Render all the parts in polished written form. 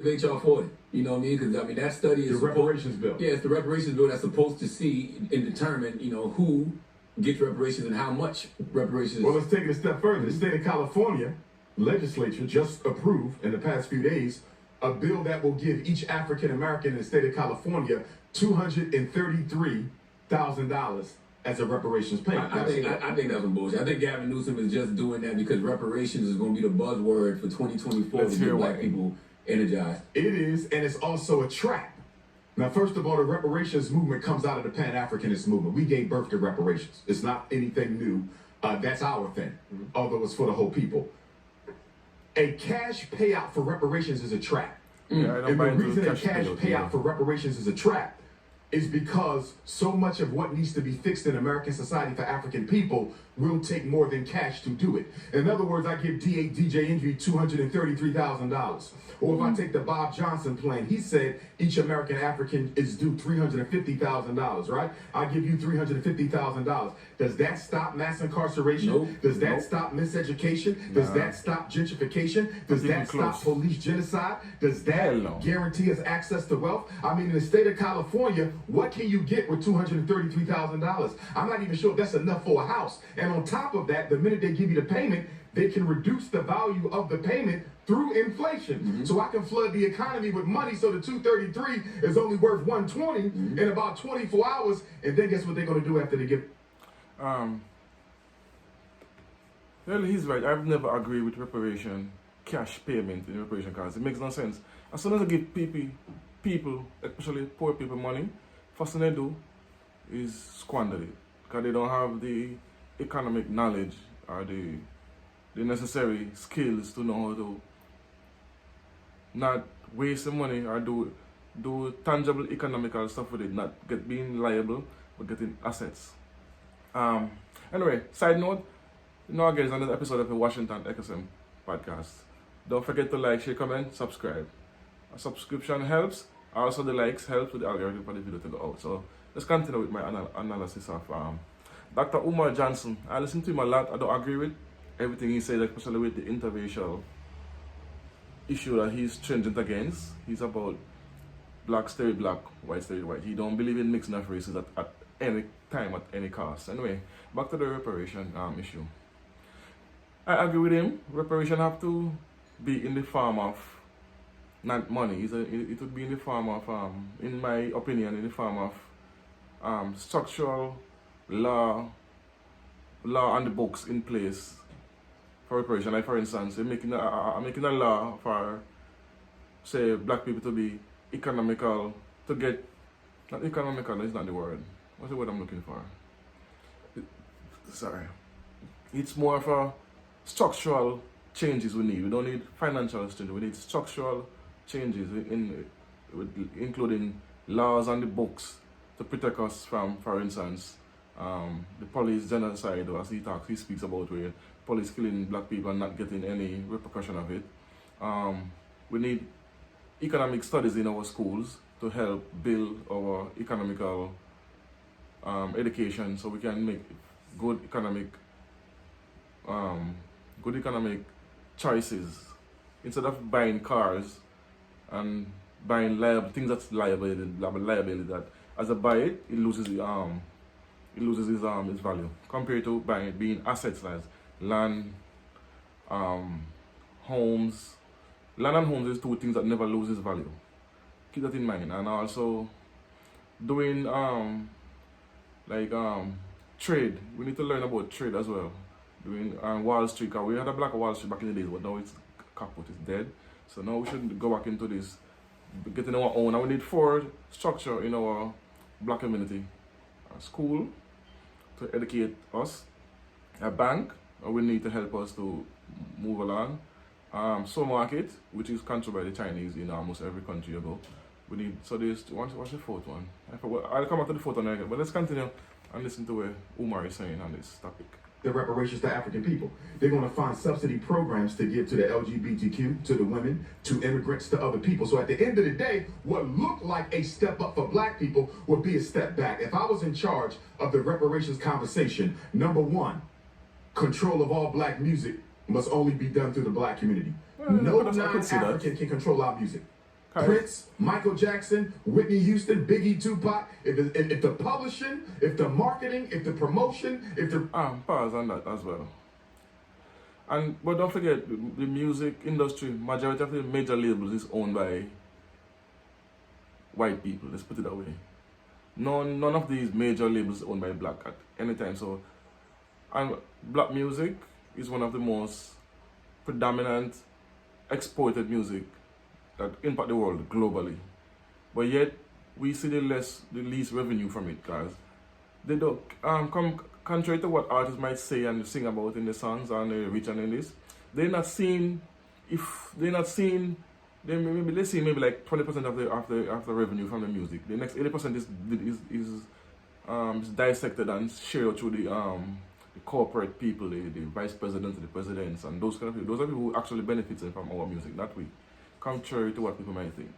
HR 40. You know what I mean? Because I mean that study is the reparations bill. Yeah, it's the reparations bill that's supposed to see and determine, who gets reparations and how much reparations. Well, let's take it a step further. The state of California legislature just approved in the past few days a bill that will give each African American in the state of California $233,000 as a reparations payment. I think that's some bullshit. I think Gavin Newsom is just doing that because reparations is going to be the buzzword for 2024 to get black people energized. It is, and it's also a trap. Now, first of all, the reparations movement comes out of the Pan-Africanist movement. We gave birth to reparations. It's not anything new. That's our thing, although it's for the whole people. A cash payout for reparations is a trap. Yeah, and the reason a cash payout for reparations is a trap is because so much of what needs to be fixed in American society for African people will take more than cash to do it. In other words, I give DJ Envy $233,000. Or if I take the Bob Johnson plan, he said each American African is due $350,000, right? I give you $350,000. Does that stop mass incarceration? Nope. Does that stop miseducation? Does that stop gentrification? Does that stop police genocide? Does that guarantee us access to wealth? I mean, in the state of California, what can you get with $233,000? I'm not even sure if that's enough for a house. And on top of that, the minute they give you the payment, they can reduce the value of the payment through inflation. So I can flood the economy with money so the 233 is only worth 120 in about 24 hours. And then guess what they're going to do after they get... Well, he's right. I've never agreed with reparation, cash payment in reparation cards. It makes no sense. As soon as I give people, especially poor people, money, first thing they do is squander it. Because they don't have the economic knowledge or the necessary skills to know how to not waste the money or do tangible economical stuff with it, not being liable, but getting assets. Anyway, side note, again, it's another episode of the Washington XM podcast. Don't forget to like, share, comment, subscribe. A subscription helps. Also, the likes help with the algorithm for the video to go out. So let's continue with my analysis of Dr. Umar Johnson. I listen to him a lot. I don't agree with everything he said, especially with the interracial issue that he's stringent against. He's about black stay black, white stay white. He don't believe in mixing of races at any time, at any cost. Anyway, back to the reparation issue. I agree with him. Reparation have to be in the form of not money. It would be in the form of, in my opinion, in the form of structural law on the books in place for reparation. Like for instance, making a law for, say, black people to be economical, to get, not economical, is not the word. What's the word I'm looking for? Sorry. It's more of a structural changes we need. We don't need financial changes. We need structural changes, including laws on the books to protect us from, for instance, the police genocide, or as he speaks about, where police killing black people and not getting any repercussion of it. We need economic studies in our schools to help build our economical education, so we can make good economic choices instead of buying cars and buying things that's liability that as I buy it, it loses its value compared to being assets like land, homes. Land and homes is two things that never loses value. Keep that in mind. And also doing trade. We need to learn about trade as well. Doing Wall Street. We had a black Wall Street back in the days, but now it's kaput, it's dead. So now we should go back into this, getting our own. And we need forward structure in our black community. A school to educate us. A bank, we need to help us to move along. Supermarket, which is controlled by the Chinese in almost every country you go. We need, so there's, what's the fourth one? I'll come back to the fourth one again, but let's continue and listen to what Umar is saying on this topic. The reparations to African people. They're going to find subsidy programs to give to the LGBTQ, to the women, to immigrants, to other people. So at the end of the day, what looked like a step up for black people would be a step back. If I was in charge of the reparations conversation, number one, control of all black music must only be done through the black community. No non-African can control our music. Prince, Michael Jackson, Whitney Houston, Biggie, Tupac. If the publishing, if the marketing, if the promotion, if the pause on that as well. But don't forget, the music industry, majority of the major labels is owned by white people. Let's put it that way. None of these major labels owned by black at any time. So, and black music is one of the most predominant exported music that impact the world globally. But yet we see the least revenue from it, guys. They don't contrary to what artists might say and sing about in the songs and the rich and in this, they may see maybe like 20% of the revenue from the music. The next 80% is dissected and shared through the corporate people, the vice presidents, the presidents, and those kind of people. Those are people who actually benefit from our music, not we. Contrary to what people might think.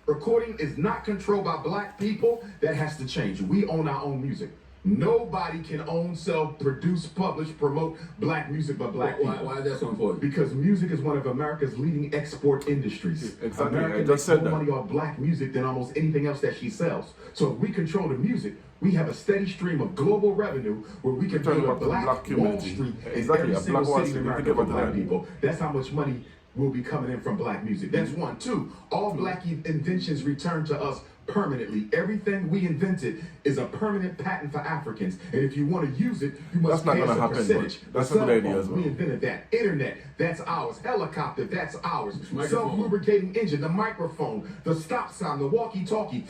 Recording is not controlled by black people. That has to change. We own our own music. Nobody can own, sell, produce, publish, promote black music but black people. Why is that so important? Because music is one of America's leading export industries. Exactly. America makes more money off black music than almost anything else that she sells. So if we control the music, we have a steady stream of global revenue where we can build a black Wall Street in every single city in America for black people. That's how much money will be coming in from black music. That's one. Two, all black inventions return to us permanently. Everything we invented is a permanent patent for Africans. And if you want to use it, you must pay us a percentage. That's a good idea as well. We invented that. Internet, that's ours. Helicopter, that's ours. Self-lubricating engine, the microphone, the stop sign, the walkie-talkie.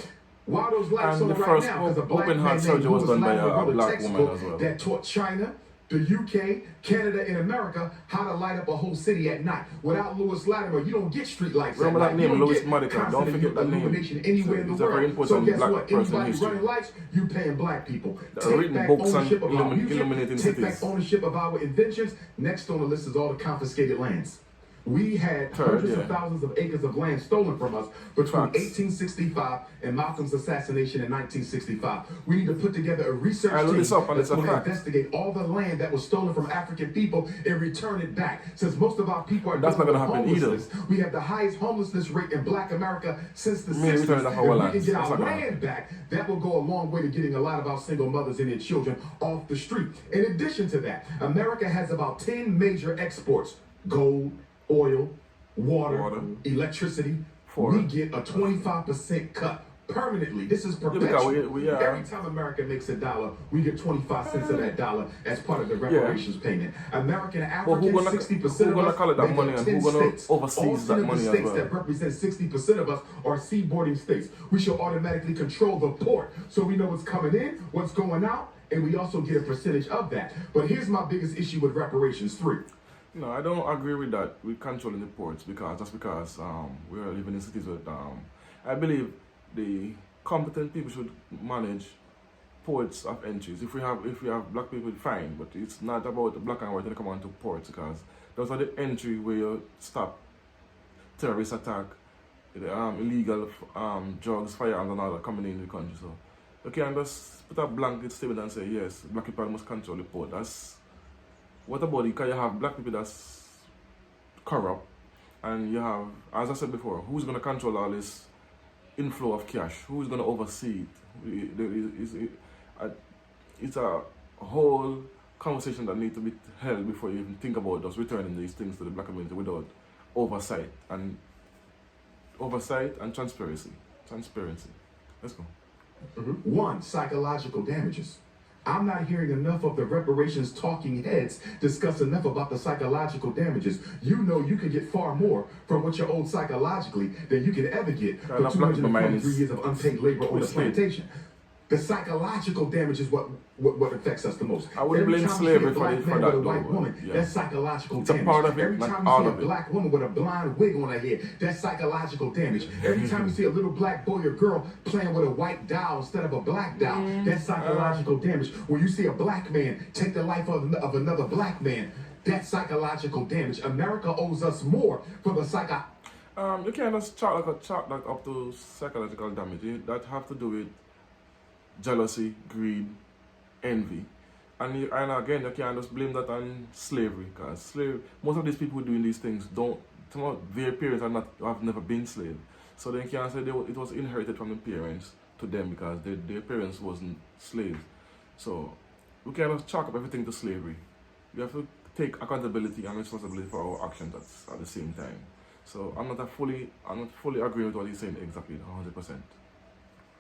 Why those lights on right now? Because a black man named was done by a black textbook woman as well. that taught China, the UK, Canada, and America how to light up a whole city at night. Without Lewis Latimer, you don't get street lights. Remember that name, Louis Modica. Don't forget that illumination anywhere in the world. So guess what? Anybody running lights, you paying black people. Take back ownership of our music. Take back ownership of our inventions. Next on the list is all the confiscated lands. We had hundreds of thousands of acres of land stolen from us between 1865 and Malcolm's assassination in 1965. We need to put together a research team that's going to investigate all the land that was stolen from African people and return it back. Since most of our people are not going to happen either. We have the highest homelessness rate in black America since the 60s. If we can get our land back, that will go a long way to getting a lot of our single mothers and their children off the street. In addition to that, America has about 10 major exports: gold, oil, water, electricity. We get a 25% cut permanently. This is perpetual. Every time America makes a dollar, we get 25 cents of that dollar as part of the reparations payment. American Africans, 60% of us, that money, and who's going to oversee that money as well? States that represent 60% of us are seaboarding states. We should automatically control the port so we know what's coming in, what's going out, and we also get a percentage of that. But here's my biggest issue with reparations 3. No, I don't agree with that, with controlling the ports, because we are living in cities with, I believe the competent people should manage ports of entries. If we have black people, fine, but it's not about the black and white when they come onto ports, because those are the entry where you stop terrorist attack, illegal drugs, firearms and all that coming in the country. So you can't just put a blanket statement and say, yes, black people must control the port. What about it? Because you have black people that's corrupt, and you have, as I said before, who's going to control all this inflow of cash? Who's going to oversee it? It's a whole conversation that needs to be held before you even think about just returning these things to the black community without oversight and transparency. Let's go. 1, psychological damages. I'm not hearing enough of the reparations talking heads discuss enough about the psychological damages. You know you can get far more from what you're owed psychologically than you can ever get for 223 years of unpaid labor on the plantation. The psychological damage is what affects us the most. I wouldn't blame slavery for that. A white woman, that's psychological it's damage. A part of it, every time you see a black woman with a blind wig on her head, that's psychological damage. Every time you see a little black boy or girl playing with a white doll instead of a black doll, that's psychological damage. When you see a black man take the life of another black man, that's psychological damage. America owes us more for the you can't just chalk that up to psychological damage. That have to do with jealousy, greed, envy, and again you can't just blame that on slavery, because most of these people doing these things their parents have never been slaves, So they can't say it was inherited from the parents to them because their parents wasn't slaves. So we cannot chalk up everything to slavery. We have to take accountability and responsibility for our actions at the same time. So I'm not fully agreeing with what he's saying exactly 100%.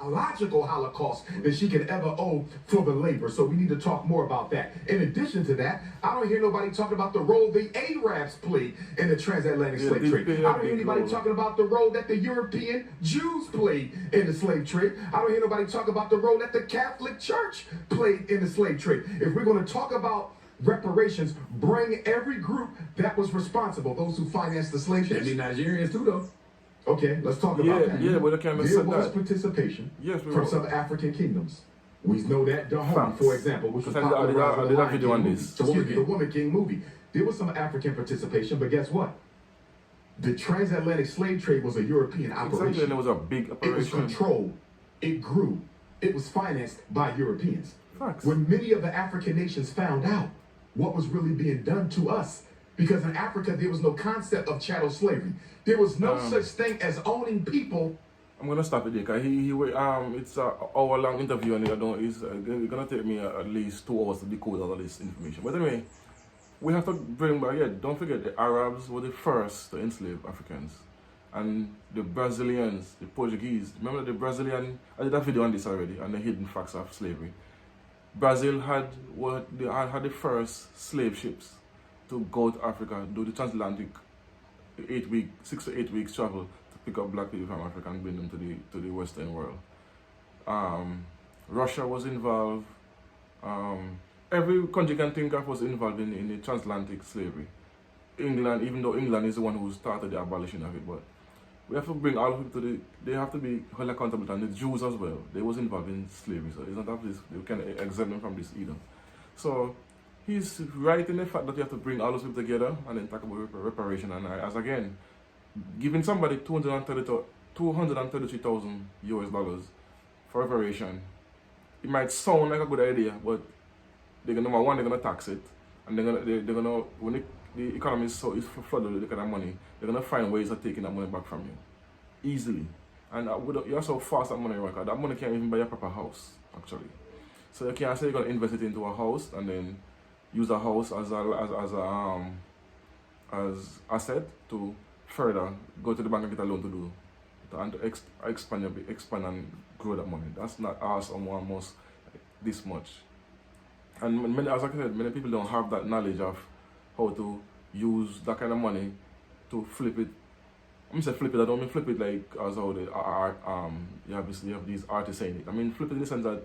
A logical Holocaust that she could ever owe for the labor. So we need to talk more about that. In addition to that, I don't hear nobody talking about the role the Arabs played in the transatlantic slave trade. I don't hear anybody talking about the role that the European Jews played in the slave trade. I don't hear nobody talk about the role that the Catholic Church played in the slave trade. If we're going to talk about reparations, bring every group that was responsible, those who financed the slave ships. They be Nigerians too, though. Okay, let's talk about that. Yeah, but I can't There was participation from some African kingdoms. We know that Dahomey, for example, which was popularized by the Lion King movie. The Woman King movie. There was some African participation, but guess what? The transatlantic slave trade was a European operation. Exactly, and it was a big operation. It was controlled. It grew. It was financed by Europeans. Facts. When many of the African nations found out what was really being done to us, because in Africa there was no concept of chattel slavery. There was no such thing as owning people. I'm gonna stop it there because it's an hour-long interview and it's gonna take me at least 2 hours to decode all of this information. But anyway, we have to bring back. Yeah, don't forget the Arabs were the first to enslave Africans, and the Brazilians, the Portuguese. Remember the Brazilian? I did a video on this already, on the hidden facts of slavery. Brazil had the first slave ships to go to Africa, do the transatlantic 6 to 8 weeks travel to pick up black people from Africa and bring them to the Western world. Russia was involved. Every country you can think of was involved in the transatlantic slavery. England, even though England is the one who started the abolition of it, but we have to bring all of it they have to be held accountable, and the Jews as well. They was involved in slavery, so it's not that we can exempt them from this either. So he's right in the fact that you have to bring all those people together and then talk about reparation. And as again, giving somebody $233,000 for reparation, it might sound like a good idea, but they're gonna tax it, and they're gonna when the economy is flooded with that kind of money, they're gonna find ways of taking that money back from you easily. And you're so fast that money works. That money can't even buy a proper house actually. So you can't say you're gonna invest it into a house and then use a house as asset to further go to the bank and get a loan to expand and grow that money. That's not awesome almost this much. And many, as I said, many people don't have that knowledge of how to use that kind of money to flip it. I'm saying flip it. I don't mean flip it like as how the you have these artists saying it. I mean flip it in the sense that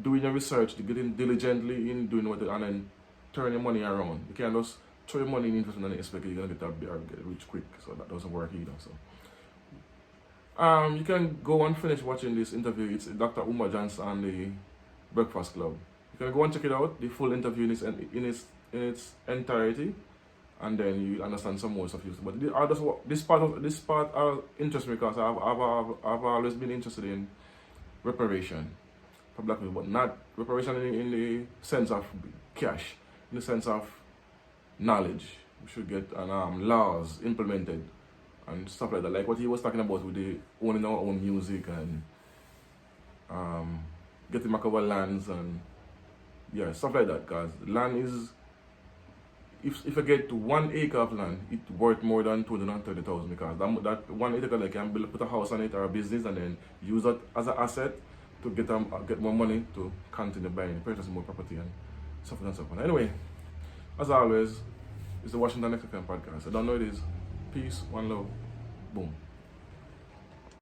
doing your research, getting diligently in doing what, and then turn your money around. You can't just throw your money in investment and expect you're gonna get rich quick. So that doesn't work either. So you can go and finish watching this interview. It's Dr. Umar Johnson and the Breakfast Club. You can go and check it out. The full interview in its entirety, and then you understand some more stuff. But this part interests me because I've always been interested in reparation for black people, but not reparation in the sense of cash, in the sense of knowledge. We should get laws implemented and stuff like that, like what he was talking about with the owning our own music and getting back our lands and stuff like that. Because land is, if I get to 1 acre of land, it's worth more than 230,000 because that 1 acre I can put a house on it or a business and then use that as an asset to get more money to continue buying, purchasing more property and so forth and so forth. Anyway, as always, it's the Washington Next FM podcast. I don't know it is. Peace, one love, boom.